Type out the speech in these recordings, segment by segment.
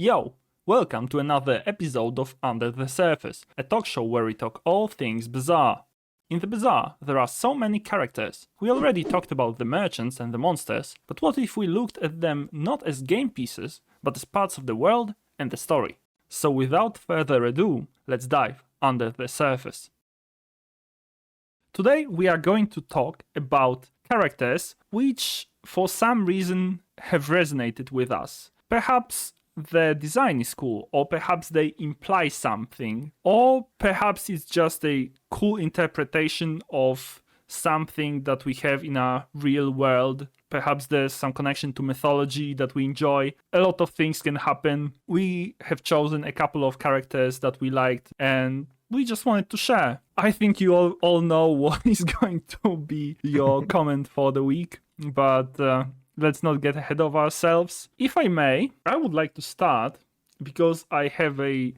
Yo, welcome to another episode of Under the Surface, a talk show where we talk all things Bazaar. In the Bazaar, there are so many characters. We already talked about the merchants and the monsters, but what if we looked at them not as game pieces, but as parts of the world and the story? So without further ado, let's dive under the surface. Today we are going to talk about characters which, for some reason, have resonated with us. Perhaps the design is cool, or perhaps they imply something, or perhaps it's just a cool interpretation of something that we have in our real world. Perhaps there's some connection to mythology that we enjoy. A lot of things can happen. We have chosen a couple of characters that we liked, and we just wanted to share. I think you all know what is going to be your comment for the week, but let's not get ahead of ourselves. If I may, I would like to start because I have a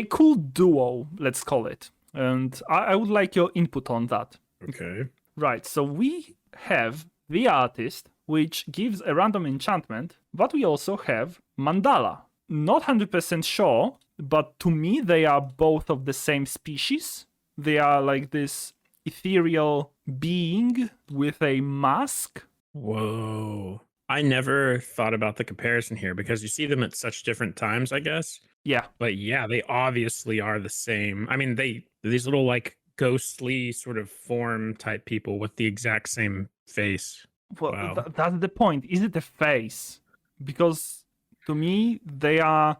cool duo, let's call it. And I would like your input on that. Okay. Right, so we have the artist, which gives a random enchantment, but we also have Mandala. Not 100% sure, but to me they are both of the same species. They are like this ethereal being with a mask. Whoa. I never thought about the comparison here because you see them at such different times, I guess. Yeah. But yeah, they obviously are the same. I mean, these little like ghostly sort of form type people with the exact same face. Well, Wow. that's the point. Is it a face? Because to me, they are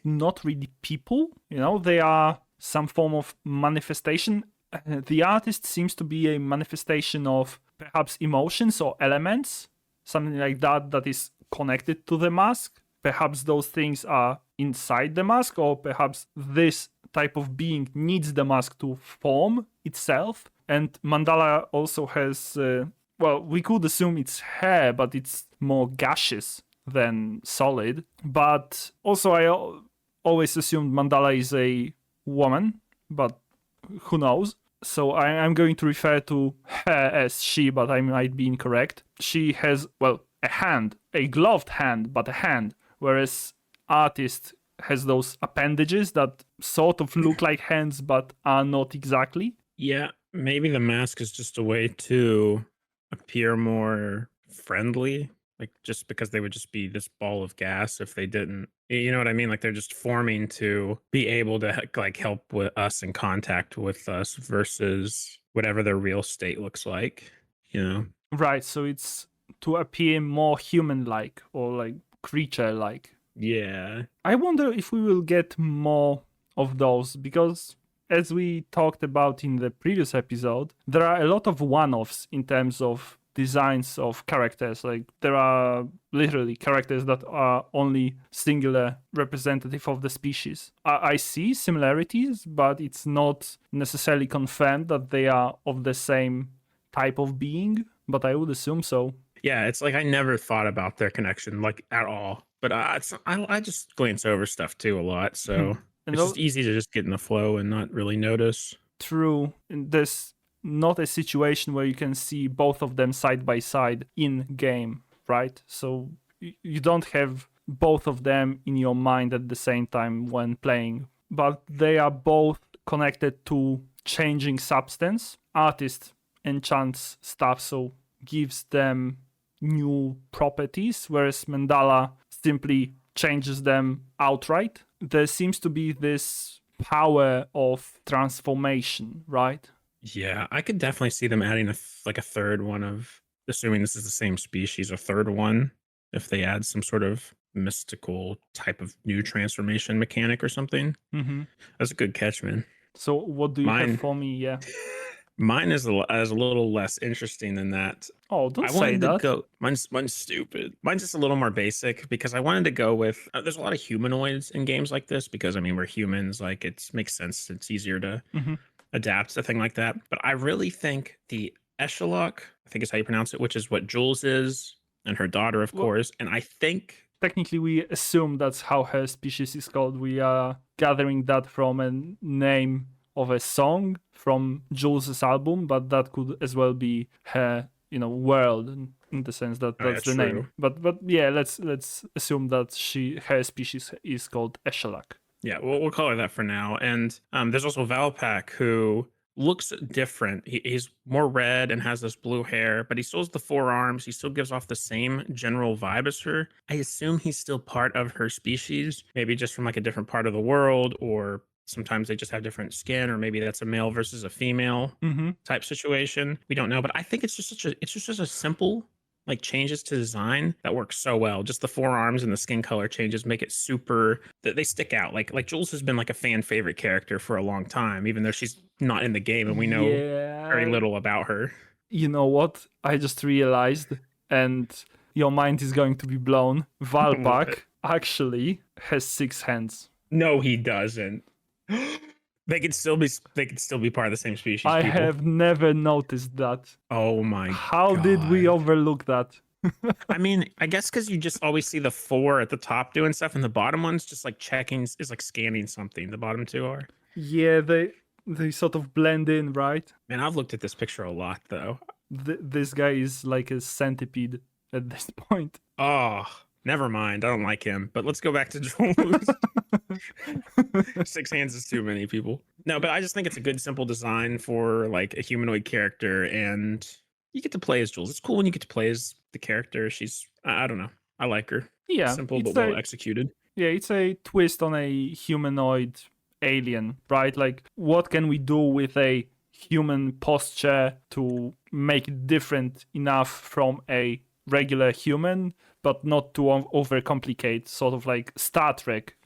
not really people. You know, they are some form of manifestation. The artist seems to be a manifestation of perhaps emotions or elements, something like that is connected to the mask. Perhaps those things are inside the mask, or perhaps this type of being needs the mask to form itself. And Mandala also has, we could assume it's hair, but it's more gaseous than solid. But also I always assumed Mandala is a woman, but who knows? So I'm going to refer to her as she, but I might be incorrect. She has, a hand, a gloved hand, but a hand, whereas artist has those appendages that sort of look like hands, but are not exactly. Yeah, maybe the mask is just a way to appear more friendly, like just because they would just be this ball of gas if they didn't. You know what I mean? Like they're just forming to be able to like help with us in contact with us versus whatever their real state looks like, you know? Right, so it's to appear more human-like or like creature-like. Yeah. I wonder if we will get more of those, because as we talked about in the previous episode, there are a lot of one-offs in terms of designs of characters. Like there are literally characters that are only singular representative of the species. I see similarities, but it's not necessarily confirmed that they are of the same type of being, but I would assume so. Yeah, it's like I never thought about their connection like at all. But I just glance over stuff too a lot, so And it's just easy to just get in the flow and not really notice. True. There's not a situation where you can see both of them side by side in game, right? So you don't have both of them in your mind at the same time when playing, but they are both connected to changing substance. Artist enchants stuff, so gives them new properties, whereas Mandala simply changes them outright. There seems to be this power of transformation, right? Yeah, I could definitely see them adding a third one of, assuming this is the same species, a third one if they add some sort of mystical type of new transformation mechanic or something. Mm-hmm. That's a good catch, man. So what do you have for me? Yeah. Mine is a little less interesting than that. Oh, don't say that. Mine's stupid. Mine's just a little more basic because I wanted to go with. There's a lot of humanoids in games like this because I mean we're humans. Like it makes sense. It's easier to adapt to a thing like that. But I really think the Echelok, I think is how you pronounce it, which is what Jules is, and her daughter, of course. And I think technically we assume that's how her species is called. We are gathering that from a name of a song from Jules' album, but that could as well be her, world. in the sense that Oh, yeah, that's the name. true. But yeah, let's assume that her species is called Echelak. Yeah, we'll call her that for now. And there's also Valpak, who looks different. He's more red and has this blue hair, but he still has the four arms. He still gives off the same general vibe as her. I assume he's still part of her species, maybe just from like a different part of the world, or sometimes they just have different skin, or maybe that's a male versus a female type situation. We don't know, but I think it's just such a simple like changes to design that works so well. Just the forearms and the skin color changes make it super, they stick out. Like Jules has been like a fan favorite character for a long time, even though she's not in the game and we know very little about her. You know what? I just realized, and your mind is going to be blown. Valpak actually has 6 hands. No, he doesn't. They could still be part of the same species. I people. have never noticed that. Oh my How God. did we overlook that? I mean, I guess because you just always see the 4 at the top doing stuff, and the bottom one's just like checking, is like scanning something. The bottom 2 are. Yeah, they sort of blend in, right? Man, I've looked at this picture a lot though. This guy is like a centipede at this point. Oh, never mind. I don't like him. But let's go back to Jules. 6 hands is too many, people. No, but I just think it's a good, simple design for like a humanoid character, and you get to play as Jules. It's cool when you get to play as the character. She's, I don't know. I like her. Yeah, Simple but well executed. Yeah, it's a twist on a humanoid alien, right? Like, what can we do with a human posture to make it different enough from a regular human, but not to overcomplicate, sort of like Star Trek,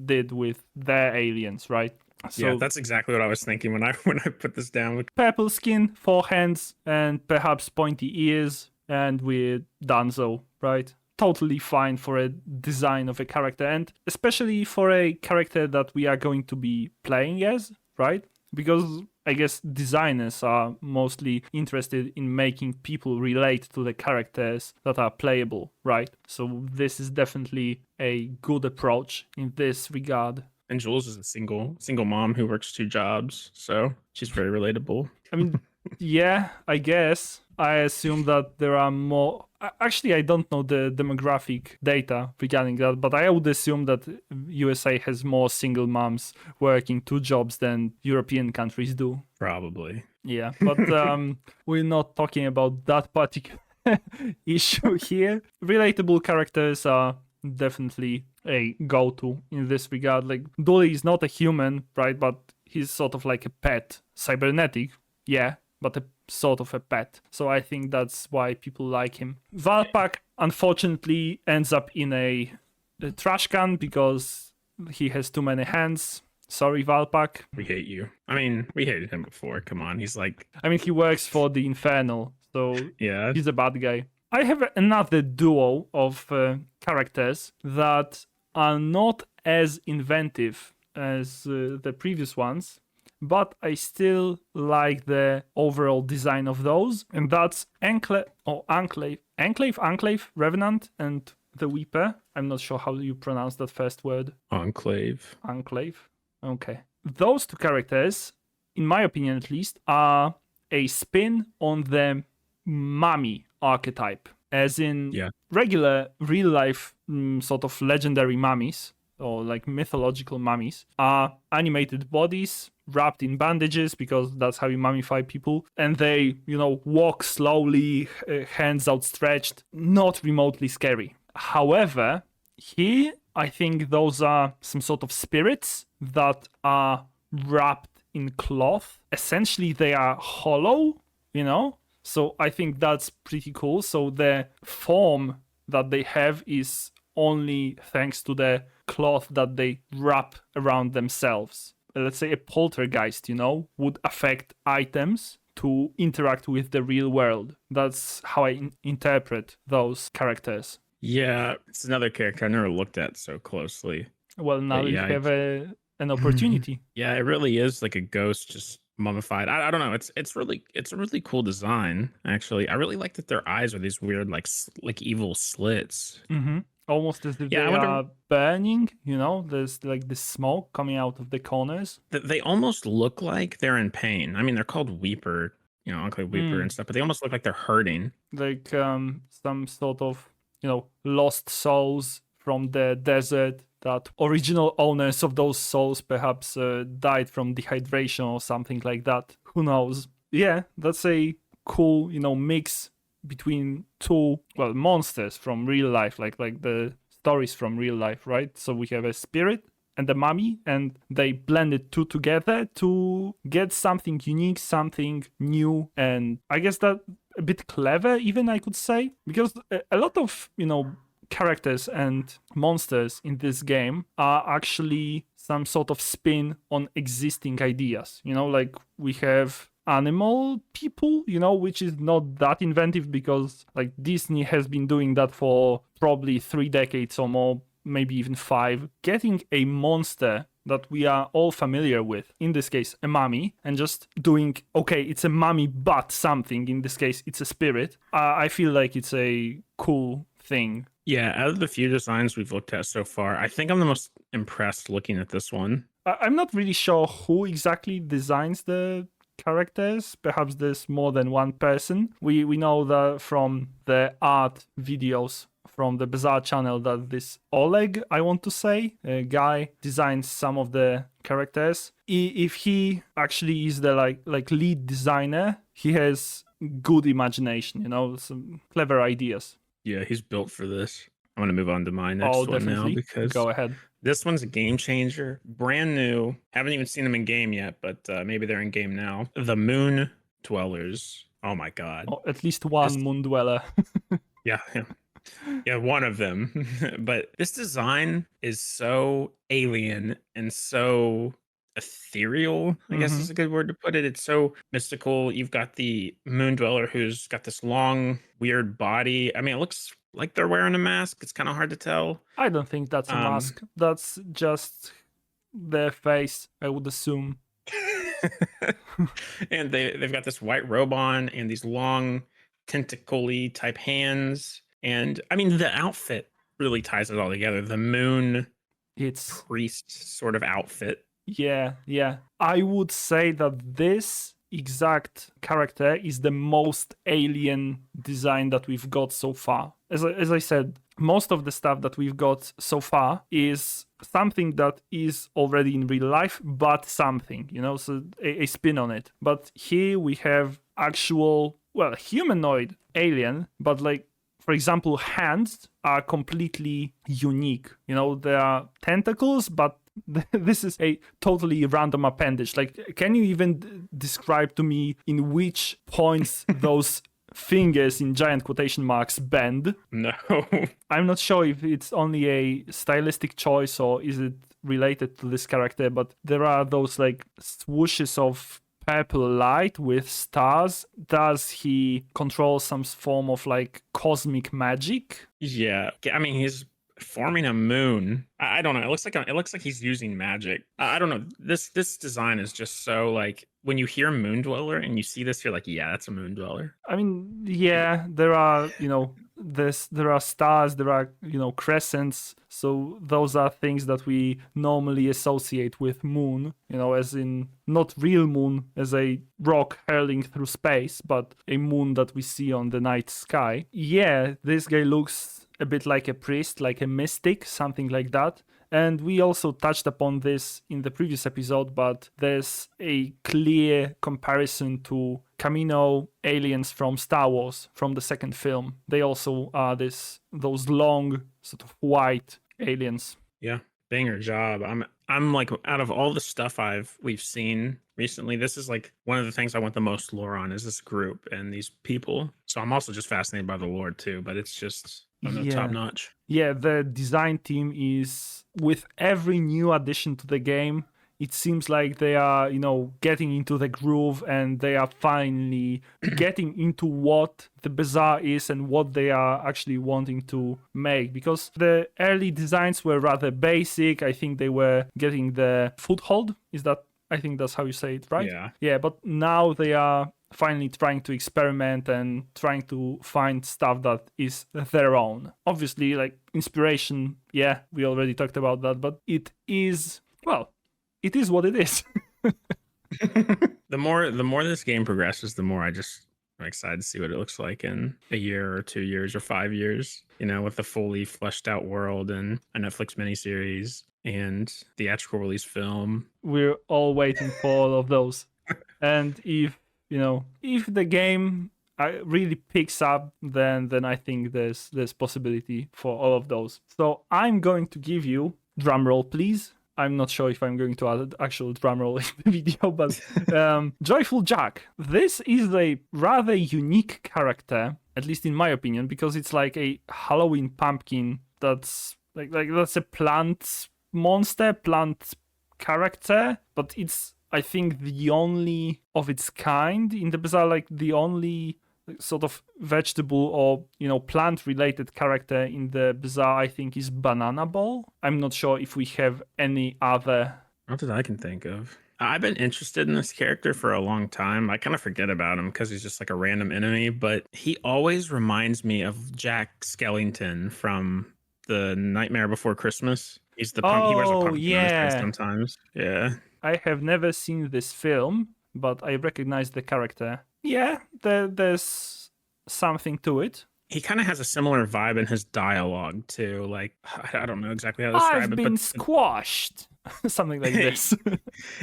did with their aliens, right? So, yeah, that's exactly what I was thinking when I put this down. Purple skin, 4 hands, and perhaps pointy ears, and we're donezo, right? Totally fine for a design of a character, and especially for a character that we are going to be playing as, right? Because I guess designers are mostly interested in making people relate to the characters that are playable, right? So this is definitely a good approach in this regard. And Jules is a single mom who works 2 jobs, so she's very relatable. I mean, yeah, I guess. I assume that there are more. Actually, I don't know the demographic data regarding that, but I would assume that USA has more single moms working 2 jobs than European countries do. Probably. Yeah, but we're not talking about that particular issue here. Relatable characters are definitely a go-to in this regard. Like, Dooley is not a human, right? But he's sort of like a pet. Cybernetic, yeah, but a sort of a pet. So I think that's why people like him. Valpak, unfortunately, ends up in a trash can because he has too many hands. Sorry, Valpak. We hate you. I mean, we hated him before. Come on, he's like... I mean, he works for the Infernal, so yeah, he's a bad guy. I have another duo of characters that are not as inventive as the previous ones, but I still like the overall design of those, and that's Enclave, Revenant, and the Weeper. I'm not sure how you pronounce that first word. Enclave. Okay. Those 2 characters, in my opinion at least, are a spin on the mummy archetype, as in regular real life sort of legendary mummies or like mythological mummies are animated bodies wrapped in bandages because that's how you mummify people, and they walk slowly, hands outstretched, not remotely scary. However, here I think those are some sort of spirits that are wrapped in cloth. Essentially they are hollow, so I think that's pretty cool. So the form that they have is only thanks to the cloth that they wrap around themselves. Let's say a poltergeist, would affect items to interact with the real world. That's how I interpret those characters. Yeah, it's another character I never looked at so closely. Well, now you have an opportunity. Yeah, it really is like a ghost just mummified. I don't know. It's a really cool design, actually. I really like that their eyes are these weird like evil slits. Mm-hmm. Almost as if they are burning, there's like this smoke coming out of the corners. They almost look like they're in pain. I mean, they're called Weeper Uncle Weeper and stuff, but they almost look like they're hurting. Like some sort of, lost souls from the desert, that original owners of those souls perhaps died from dehydration or something like that. Who knows? Yeah, that's a cool, mix between two, monsters from real life, like the stories from real life, right? So we have a spirit and the mummy, and they blended two together to get something unique, something new, and I guess that a bit clever, even, I could say, because a lot of characters and monsters in this game are actually some sort of spin on existing ideas. Like we have animal people, which is not that inventive, because like Disney has been doing that for probably 3 decades or more, maybe even 5. Getting a monster that we are all familiar with, in this case a mummy, and just doing, okay, it's a mummy but something, in this case it's a spirit, I feel like it's a cool thing. Yeah, out of the few designs we've looked at so far, I think I'm the most impressed looking at this one. I'm not really sure who exactly designs the characters. Perhaps there's more than one person. We know that from the art videos from the Bazaar channel, that this Oleg, I want to say, a guy, designs some of the characters. If he actually is the like lead designer, he has good imagination, some clever ideas. Yeah, he's built for this. I'm gonna move on to my next one now, because go ahead. This one's a game changer, brand new. Haven't even seen them in game yet, but maybe they're in game now. The Moon Dwellers. Oh my god! Oh, at least one Moon Dweller. Yeah, one of them. But this design is so alien and so ethereal, I guess is a good word to put it. It's so mystical. You've got the Moon Dweller who's got this long, weird body. I mean, it looks like they're wearing a mask. It's kind of hard to tell. I don't think that's a mask. That's just their face, I would assume. And they've got this white robe on and these long tentacle-y type hands. And I mean, the outfit really ties it all together. The moon, it's priest sort of outfit. Yeah. I would say that this exact character is the most alien design that we've got so far. As I said, most of the stuff that we've got so far is something that is already in real life, but something, so a spin on it. But here we have actual, humanoid alien, but like, for example, hands are completely unique. There are tentacles, but this is a totally random appendage. Like, can you even describe to me in which points those fingers in giant quotation marks bend? No. I'm not sure if it's only a stylistic choice or is it related to this character, but there are those like swooshes of purple light with stars. Does he control some form of like cosmic magic? Yeah, I mean, he's forming a moon. I don't know. It looks like he's using magic. I don't know. This design is just so like, when you hear Moon Dweller and you see this, you're like, yeah, that's a Moon Dweller. I mean, yeah, there are there are stars, there are crescents. So those are things that we normally associate with moon. As in not real moon as a rock hurling through space, but a moon that we see on the night sky. Yeah, this guy looks a bit like a priest, like a mystic, something like that. And we also touched upon this in the previous episode, but there's a clear comparison to Camino aliens from Star Wars, from the second film. They also are those long, sort of white aliens. Yeah, banger job. I'm like, out of all the stuff we've seen recently, this is like one of the things I want the most lore on, is this group and these people. So I'm also just fascinated by the lore too, but it's just top notch. Yeah, the design team is, with every new addition to the game, it seems like they are, getting into the groove, and they are finally getting into what the Bazaar is and what they are actually wanting to make. Because the early designs were rather basic. I think they were getting the foothold. I think that's how you say it, right? Yeah, but now they are finally trying to experiment and trying to find stuff that is their own. Obviously, like inspiration, yeah, we already talked about that, but it is what it is. The more this game progresses, the more I'm excited to see what it looks like in a year or 2 years or 5 years. With the fully fleshed out world and a Netflix miniseries and theatrical release film. We're all waiting for all of those. And if the game really picks up, then I think there's possibility for all of those. So I'm going to give you, drum roll please. I'm not sure if I'm going to add actual drum roll in the video, but Joyful Jack. This is a rather unique character, at least in my opinion, because it's like a Halloween pumpkin that's like that's a plant character, but it's, I think, the only of its kind in the Bazaar, like the only sort of vegetable or plant related character in the Bazaar, I think, is Banana Ball. I'm not sure if we have any other. Not that I can think of. I've been interested in this character for a long time. I kind of forget about him because he's just like a random enemy, but he always reminds me of Jack Skellington from the Nightmare Before Christmas. He's the he wears a pumpkin on his head sometimes. Yeah. I have never seen this film, but I recognize the character. Yeah, there's something to it. He kind of has a similar vibe in his dialogue too. Like, I don't know exactly how to describe it. I've been squashed. Something like this.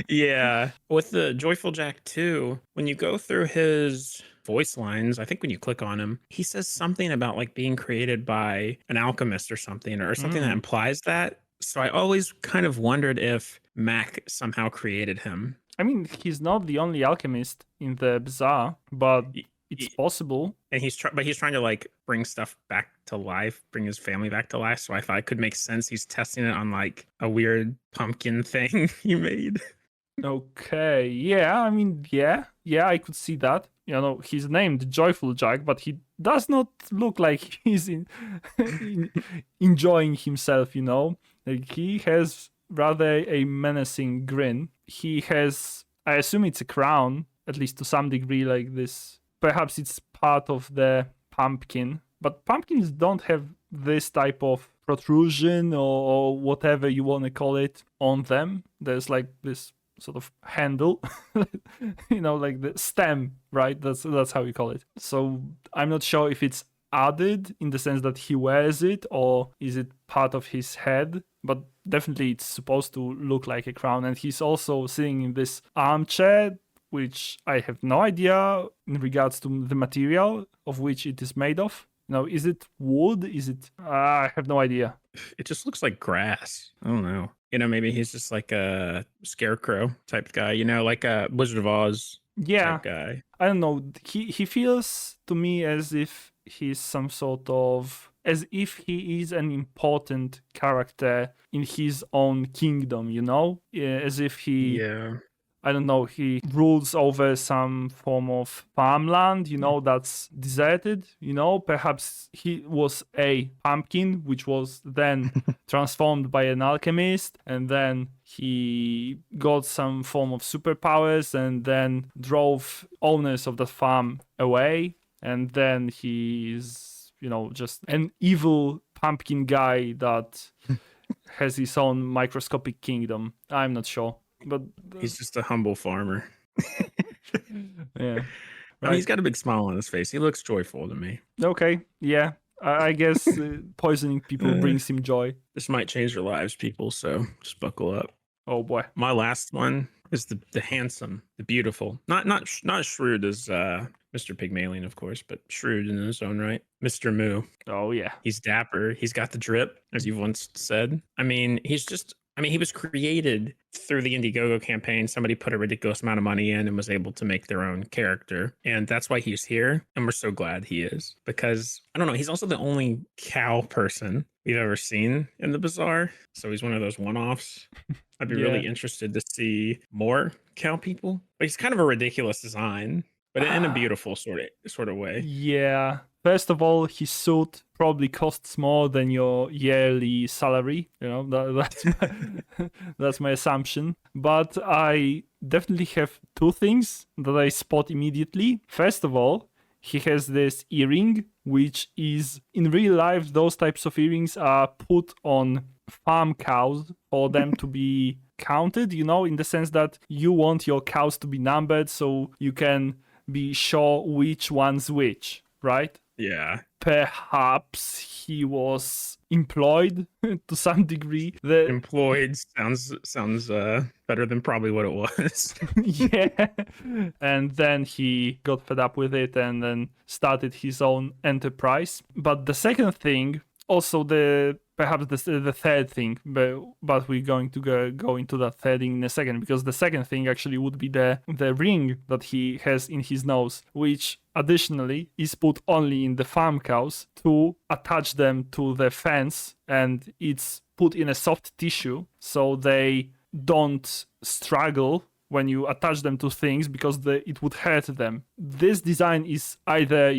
Yeah. With the Joyful Jack 2, when you go through his voice lines, I think when you click on him, he says something about like being created by an alchemist or something that implies that. So I always kind of wondered if Mac somehow created him. I mean, he's not the only alchemist in the Bazaar, but it's possible. And he's trying to like bring stuff back to life, bring his family back to life. So I thought it could make sense. He's testing it on like a weird pumpkin thing he made. Okay, yeah, I mean, yeah, I could see that. He's named Joyful Jack, but he does not look like he's enjoying himself, Like, he has rather a menacing grin. He has, I assume it's a crown, at least to some degree, like this. Perhaps it's part of the pumpkin, but pumpkins don't have this type of protrusion or whatever you want to call it on them. There's like this sort of handle, like the stem, right? That's how you call it. So I'm not sure if it's added in the sense that he wears it or is it part of his head, but definitely it's supposed to look like a crown. And he's also sitting in this armchair, which I have no idea in regards to the material of which it is made of. Is it wood? Is it? I have no idea. It just looks like grass. I don't know. Maybe he's just like a scarecrow type guy, like a Wizard of Oz type guy. I don't know. He feels to me as if he's some sort of, as if he is an important character in his own kingdom, as if he, I don't know, he rules over some form of farmland, that's deserted, perhaps he was a pumpkin, which was then transformed by an alchemist, and then he got some form of superpowers and then drove owners of the farm away. And then he's, just an evil pumpkin guy that has his own microscopic kingdom. I'm not sure. But he's just a humble farmer. Yeah. I mean, he's got a big smile on his face. He looks joyful to me. Okay. Yeah. I guess poisoning people brings him joy. This might change your lives, people. So just buckle up. Oh boy. My last one is the handsome, the beautiful, not shrewd as Mr. Pygmalion, of course, but shrewd in his own right. Mr. Moo. Oh yeah. He's dapper. He's got the drip, as you've once said. I mean, he was created through the Indiegogo campaign. Somebody put a ridiculous amount of money in and was able to make their own character. And that's why he's here. And we're so glad he is. Because, I don't know, he's also the only cow person we've ever seen in the Bazaar. So he's one of those one-offs. I'd be really interested to see more cow people. But he's kind of a ridiculous design, but in a beautiful sort of way. Yeah. First of all, his suit probably costs more than your yearly salary. That's my assumption. But I definitely have two things that I spot immediately. First of all, he has this earring, which is, in real life, those types of earrings are put on farm cows for them to be counted, in the sense that you want your cows to be numbered so you can be sure which one's which, right? Yeah. Perhaps he was employed to some degree. Employed sounds better than probably what it was. Yeah. And then he got fed up with it and then started his own enterprise. But the second thing, also perhaps the third thing, but we're going to go into that third thing in a second, because the second thing actually would be the ring that he has in his nose, which additionally is put only in the farm cows to attach them to the fence, and it's put in a soft tissue so they don't struggle when you attach them to things, because it would hurt them. This design is either,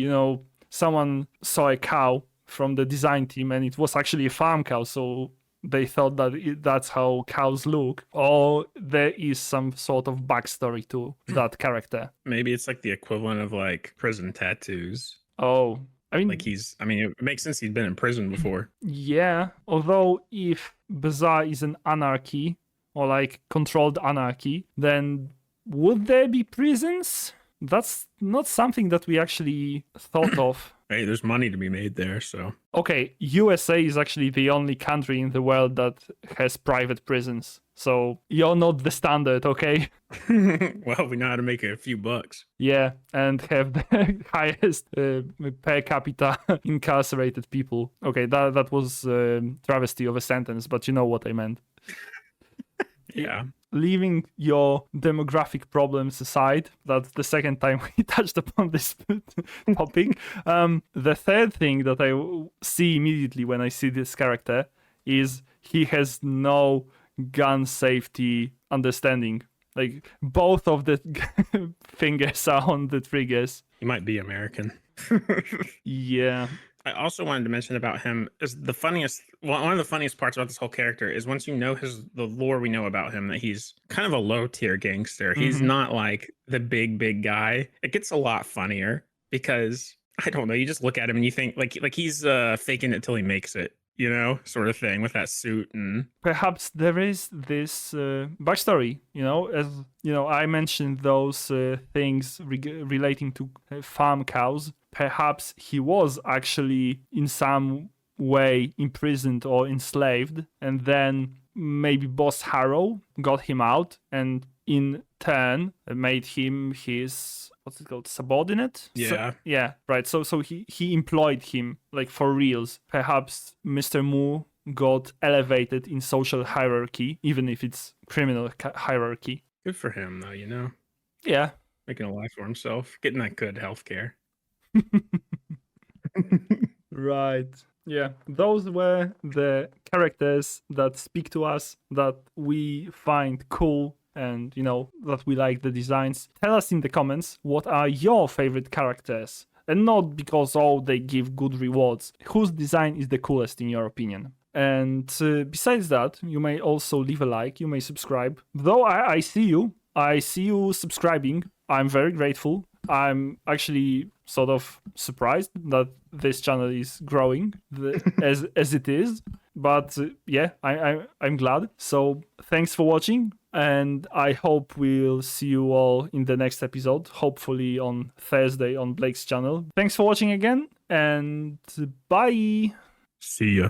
someone saw a cow from the design team and it was actually a farm cow, so they thought that that's how cows look, or there is some sort of backstory to that character. Maybe it's like the equivalent of like prison tattoos. Oh, like it makes sense he'd been in prison before. Yeah, although if Bazaar is an anarchy or like controlled anarchy, then would there be prisons? That's not something that we actually thought of. Hey, there's money to be made there, so. Okay, USA is actually the only country in the world that has private prisons. So you're not the standard, okay? Well, we know how to make a few bucks. Yeah, and have the highest per capita incarcerated people. Okay, that was travesty of a sentence, but you know what I meant. Yeah. Leaving your demographic problems aside, that's the second time we touched upon this topic. The third thing that I see immediately when I see this character is he has no gun safety understanding. Like, both of the fingers are on the triggers. He might be American. Yeah. I also wanted to mention about him is one of the funniest parts about this whole character is once you know the lore we know about him, that he's kind of a low tier gangster. Mm-hmm. He's not like the big guy. It gets a lot funnier because I don't know, you just look at him and you think like he's faking it till he makes it, sort of thing with that suit. And perhaps there is this backstory, as I mentioned those things relating to farm cows. Perhaps he was actually in some way imprisoned or enslaved, and then maybe Boss Harrow got him out and in turn made him his, what's it called, subordinate? Yeah. Yeah, right. So he employed him, like, for reals. Perhaps Mr. Moo got elevated in social hierarchy, even if it's criminal hierarchy. Good for him, though, Yeah. Making a life for himself, getting that good healthcare. Right. Yeah, those were the characters that speak to us, that we find cool, and that we like the designs. Tell us in the comments what are your favorite characters, and not because they give good rewards. Whose design is the coolest in your opinion? And besides that, you may also leave a like, you may subscribe. Though I see you subscribing, I'm very grateful. I'm actually sort of surprised that this channel is growing as it is, but yeah, I'm glad. So thanks for watching, and I hope we'll see you all in the next episode, hopefully on Thursday on Blake's channel. Thanks for watching again, and bye. See ya.